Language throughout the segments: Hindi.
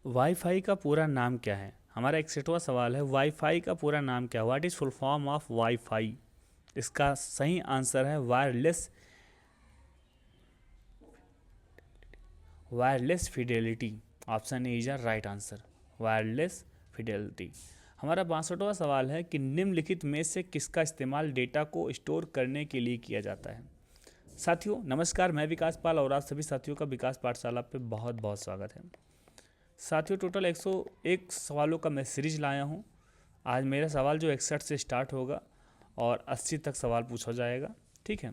वाईफाई का पूरा नाम क्या है? हमारा 61वां सवाल है, वाईफाई का पूरा नाम क्या है? What is full form of wifi? इसका सही आंसर है wireless Fidelity. Option A is a right answer, wireless Fidelity. हमारा 62वां सवाल है कि निम्नलिखित में से किसका इस्तेमाल डेटा को स्टोर करने के लिए किया जाता है? साथियों नमस्कार, मैं विकास पाल और आप सभी साथियों का विकास पाठशाला पे बहुत बहुत स्वागत है। साथियों टोटल 101 सवालों का मैं सीरीज लाया हूँ। आज मेरा सवाल जो 61 से स्टार्ट होगा और 80 तक सवाल पूछा जाएगा। ठीक है,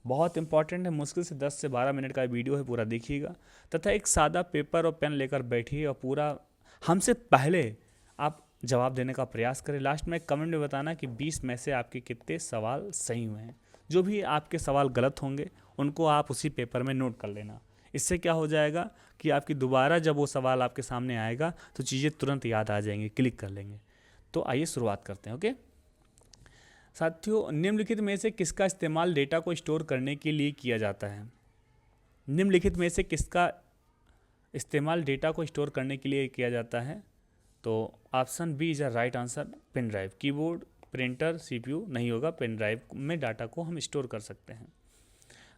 बहुत इंपॉर्टेंट है, मुश्किल से 10 से 12 मिनट का वीडियो है, पूरा देखिएगा। तथा एक सादा पेपर और पेन लेकर बैठिए और पूरा हमसे पहले आप जवाब देने का प्रयास करें। लास्ट में कमेंट में बताना कि 20 में से आपके कितने सवाल सही हुए हैं। जो भी आपके सवाल गलत होंगे उनको आप उसी पेपर में नोट कर लेना। इससे क्या हो जाएगा कि आपकी दोबारा जब वो सवाल आपके सामने आएगा तो चीज़ें तुरंत याद आ जाएंगी, क्लिक कर लेंगे। तो आइए शुरुआत करते हैं। ओके साथियों, निम्नलिखित में से किसका इस्तेमाल डेटा को स्टोर करने के लिए किया जाता है? निम्नलिखित में से किसका इस्तेमाल डेटा को स्टोर करने के लिए किया जाता है? तो option B is a right answer, pen drive. Keyboard, printer, CPU नहीं होगा, पेन ड्राइव में डाटा को हम स्टोर कर सकते हैं।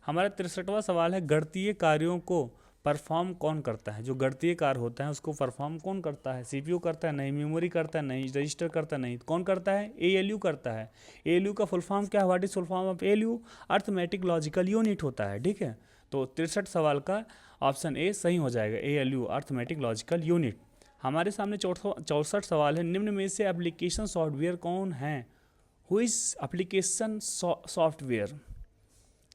हमारा 63वां सवाल है, गणितीय कार्यों को परफॉर्म कौन करता है? जो गणितीय कार्य होता है उसको परफॉर्म कौन करता है? सीपीयू करता है? नहीं। मेमोरी करता है? नहीं। रजिस्टर करता है? नहीं। कौन करता है? एएलयू करता है। एएलयू का फुल फॉर्म क्या है? What is full form of ALU? Arithmetic logical unit होता है। ठीक है, तो 63 सवाल का ऑप्शन ए सही हो जाएगा, एएलयू अर्थमेटिक लॉजिकल यूनिट। हमारे सामने 64 सवाल है, निम्न में से एप्लीकेशन सॉफ्टवेयर कौन है? Who is application software?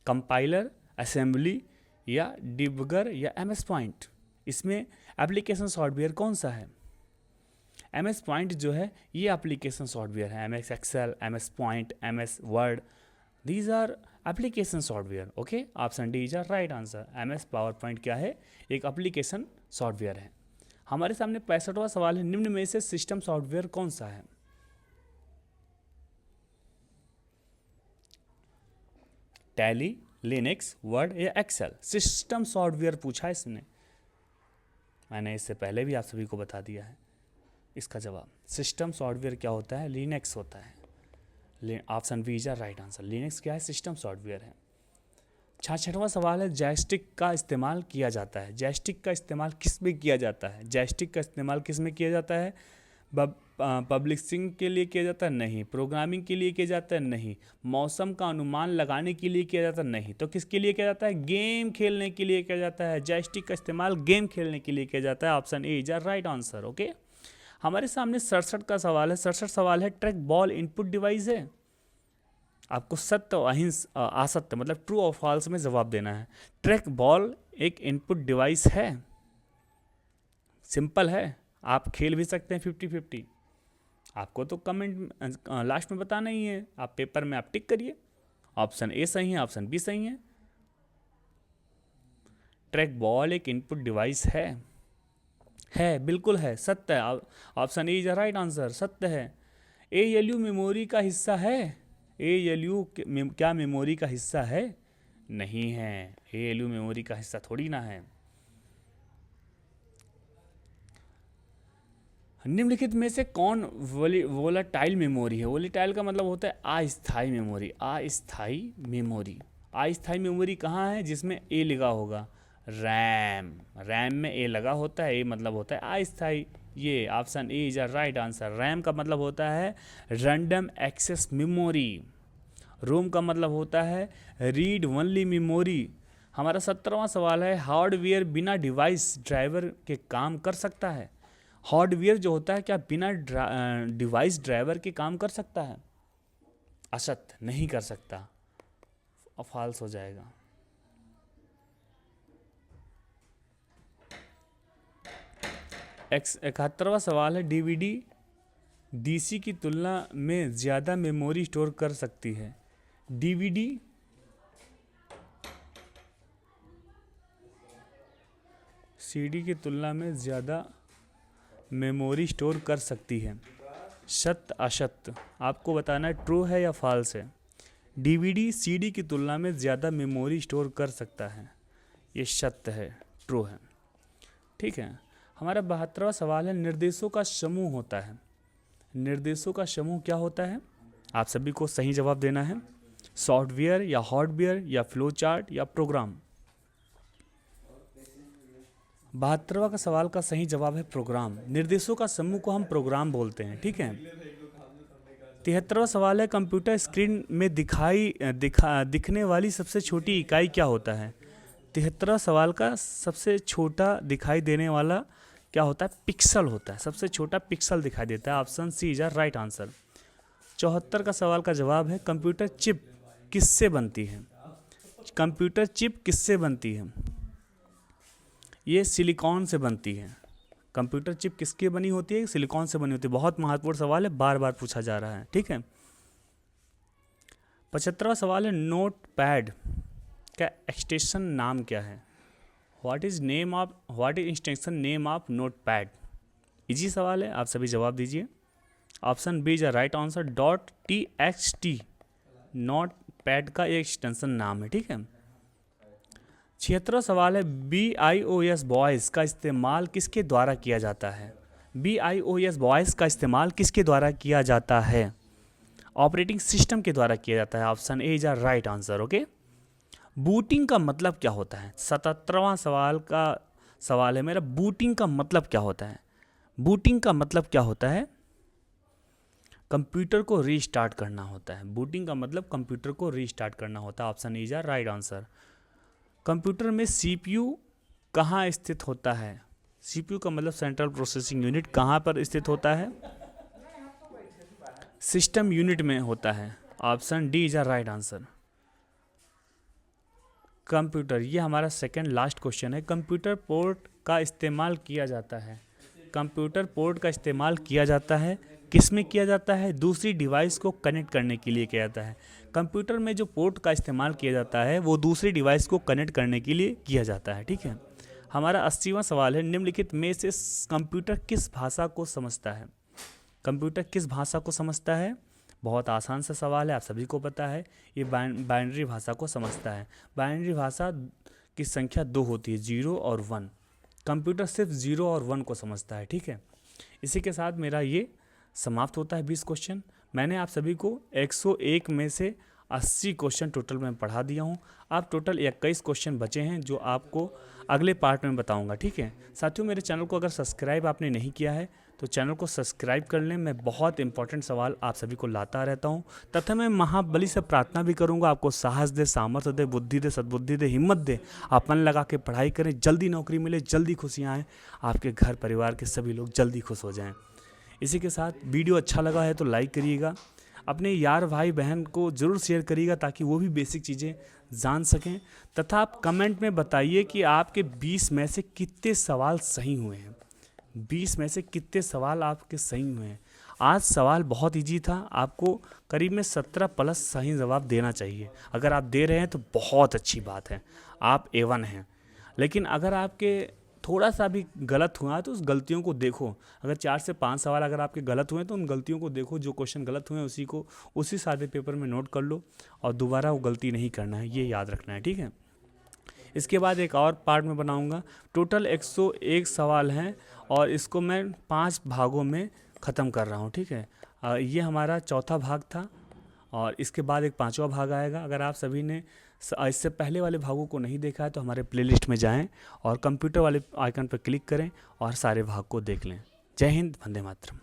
Compiler, assembly या डिबगर या एमएस पॉइंट? इसमें एप्लीकेशन सॉफ्टवेयर कौन सा है? एमएस पॉइंट जो है ये एप्लीकेशन सॉफ्टवेयर है। MS Excel, MS point, MS Word, these are application software. Okay, option D is are right answer. MS PowerPoint क्या है? एक एप्लीकेशन सॉफ्टवेयर है। हमारे सामने 65वां सवाल है, निम्न में से सिस्टम सॉफ्टवेयर कौन सा है? टैली, लिनक्स, वर्ड या एक्सेल? सिस्टम सॉफ्टवेयर पूछा है इसने, मैंने इससे पहले भी आप सभी को बता दिया है इसका जवाब। सिस्टम सॉफ्टवेयर क्या होता है? लिनक्स होता है। Option B is a right answer. Linux क्या है? सिस्टम सॉफ्टवेयर है। 66वां सवाल है, जॉयस्टिक का इस्तेमाल किया जाता है। जॉयस्टिक का इस्तेमाल किस में किया जाता है? जॉयस्टिक का इस्तेमाल किस में किया जाता है? पब्लिशिंग के लिए किया जाता है? नहीं। प्रोग्रामिंग के लिए किया जाता है? नहीं। मौसम का अनुमान लगाने के लिए किया जाता है? नहीं। तो किसके लिए किया जाता है? गेम खेलने के लिए किया जाता है। जॉयस्टिक का इस्तेमाल गेम खेलने के लिए किया जाता है। Option A is a right answer. Okay, हमारे सामने 67 का सवाल है। 67 सवाल है, ट्रैक बॉल इनपुट डिवाइस है? आपको सत्य और असत्य मतलब ट्रू और फॉल्स में जवाब देना है। ट्रैक बॉल एक इनपुट डिवाइस है? सिंपल है, आप खेल भी सकते हैं 50-50। आपको तो कमेंट लास्ट में बताना ही है, आप पेपर में आप टिक करिए। ऑप्शन ए सही है, ऑप्शन बी सही है। ट्रैक बॉल एक इनपुट डिवाइस है, बिल्कुल है, सत्य है। Option A is the right answer, सत्य है। एएलयू मेमोरी का हिस्सा है? एएलयू क्या मेमोरी का हिस्सा है? नहीं है, एएलयू मेमोरी का हिस्सा थोड़ी ना है। निम्नलिखित में से कौन वोलाटाइल मेमोरी है? वोलेटाइल का मतलब होता है अस्थायी मेमोरी। अस्थायी मेमोरी, अस्थायी मेमोरी कहाँ है? जिसमें ए लगा होगा, रैम। रैम में ए लगा होता है, ए मतलब होता है अस्थायी। ये option A is a right answer. RAM का मतलब होता है रैंडम एक्सेस मेमोरी। रोम का मतलब होता है रीड ओनली मेमोरी। हमारा 17वां सवाल है, हार्डवेयर बिना डिवाइस ड्राइवर के काम कर सकता है? हार्डवेयर जो होता है क्या बिना डिवाइस ड्राइवर के काम कर सकता है? असत्य, नहीं कर सकता, फॉल्स हो जाएगा। 71वां सवाल है, डीवीडी डीसी की तुलना में ज़्यादा मेमोरी स्टोर कर सकती है? डीवीडी सीडी की तुलना में ज़्यादा मेमोरी स्टोर कर सकती है? सत्य असत्य आपको बताना है, ट्रू है या फॉल्स है। डीवीडी सीडी की तुलना में ज़्यादा मेमोरी स्टोर कर सकता है, ये सत्य है, ट्रू है। ठीक है, हमारा 72वां सवाल है, निर्देशों का समूह होता है। निर्देशों का समूह क्या होता है? आप सभी को सही जवाब देना है। सॉफ्टवेयर या हार्डवेयर या फ्लो चार्ट या प्रोग्राम। 72वां का सवाल का सही जवाब है प्रोग्राम। निर्देशों का समूह को हम प्रोग्राम बोलते हैं, ठीक है। 73वां सवाल है, कंप्यूटर स्क्रीन में दिखने वाली सबसे छोटी इकाई क्या होता है? 73वां सवाल का सबसे छोटा दिखाई देने वाला क्या होता है? पिक्सल होता है। सबसे छोटा पिक्सल दिखाई देता है। Option C is right answer. 74 का सवाल का जवाब है, कंप्यूटर चिप किससे बनती है? कंप्यूटर चिप किससे बनती है? ये सिलिकॉन से बनती है। कंप्यूटर चिप किसकी बनी होती है? सिलिकॉन से बनी होती है। बहुत महत्वपूर्ण सवाल है, बार बार पूछा जा रहा है, ठीक है। 75वां सवाल है, नोट पैड का एक्सटेंशन नाम क्या है? What is extension name of note pad? Easy सवाल है, आप सभी जवाब दीजिए। Option B is right answer. .txt note pad का एक एक्सटेंशन नाम है, ठीक है। 76वां सवाल है, BIOS वॉइस का इस्तेमाल किसके द्वारा किया जाता है? BIOS वॉइस का इस्तेमाल किसके द्वारा किया जाता है? ऑपरेटिंग सिस्टम के द्वारा किया जाता है। Option A is right answer. Okay, booting का मतलब क्या होता है? 77वां सवाल है मेरा, बूटिंग का मतलब क्या होता है? बूटिंग का मतलब क्या होता है? कंप्यूटर को रीस्टार्ट करना होता है। बूटिंग का मतलब कंप्यूटर को रीस्टार्ट करना होता है। Option A is right answer. Computer में CPU कहाँ स्थित होता है? CPU का मतलब सेंट्रल प्रोसेसिंग यूनिट कहाँ पर स्थित होता है? सिस्टम यूनिट में होता है। Option D is right answer. Computer, ये हमारा सेकंड लास्ट क्वेश्चन है। कंप्यूटर पोर्ट का इस्तेमाल किया जाता है। कंप्यूटर पोर्ट का इस्तेमाल किया जाता है, किस में किया जाता है? दूसरी डिवाइस को कनेक्ट करने के लिए किया जाता है। कंप्यूटर में जो पोर्ट का इस्तेमाल किया जाता है वो दूसरी डिवाइस को कनेक्ट करने के लिए किया जाता है, ठीक है। हमारा 80वां सवाल है, निम्नलिखित में से कंप्यूटर किस भाषा को समझता है? कंप्यूटर किस भाषा को समझता है? बहुत आसान सा सवाल है, आप सभी को पता है। ये बाइनरी भाषा को समझता है। बाइनरी भाषा की संख्या 2 होती है, 0 और 1। कंप्यूटर सिर्फ 0 और 1 को समझता है, ठीक है। इसी के साथ मेरा ये समाप्त होता है 20 क्वेश्चन। मैंने आप सभी को 101 में से 80 क्वेश्चन टोटल में पढ़ा दिया हूँ। आप टोटल 21 क्वेश्चन बचे हैं जो आपको अगले पार्ट में बताऊंगा, ठीक है। साथियों, मेरे चैनल को अगर सब्सक्राइब आपने नहीं किया है तो चैनल को सब्सक्राइब कर लें। मैं बहुत इंपॉर्टेंट सवाल आप सभी को लाता रहता हूँ, तथा मैं महाबली से प्रार्थना भी करूँगा आपको साहस दे, सामर्थ्य दे, बुद्धि दे, सद्बुद्धि दे, हिम्मत दे। आप मन लगा के पढ़ाई करें, जल्दी नौकरी मिले, जल्दी खुशियाँ आएँ, आपके घर परिवार के सभी लोग जल्दी खुश हो जाएँ। इसी के साथ वीडियो अच्छा लगा है तो लाइक करिएगा, अपने यार भाई बहन को ज़रूर शेयर करिएगा ताकि वो भी बेसिक चीज़ें जान सकें, तथा आप कमेंट में बताइए कि आपके 20 में से कितने सवाल सही हुए हैं। 20 में से कितने सवाल आपके सही हुए हैं। आज सवाल बहुत इजी था, आपको करीब में 17 प्लस सही जवाब देना चाहिए। अगर आप दे रहे हैं तो बहुत अच्छी बात है, आप A1 हैं। लेकिन अगर आपके थोड़ा सा भी गलत हुआ तो उस गलतियों को देखो। अगर 4 से 5 सवाल अगर आपके गलत हुए तो उन गलतियों को देखो। जो क्वेश्चन गलत हुए उसी सादे पेपर में नोट कर लो और दोबारा वो गलती नहीं करना है, ये याद रखना है, ठीक है। इसके बाद एक और पार्ट में बनाऊंगा। टोटल 101 सवाल हैं और इसको मैं 5 भागों में ख़त्म कर रहा हूँ, ठीक है। ये हमारा चौथा भाग था और इसके बाद एक 5वां भाग आएगा। अगर आप सभी ने इससे पहले वाले भागों को नहीं देखा है तो हमारे प्लेलिस्ट में जाएं और कंप्यूटर वाले आइकन पर क्लिक करें और सारे भाग को देख लें। जय हिंद, वंदे मातरम।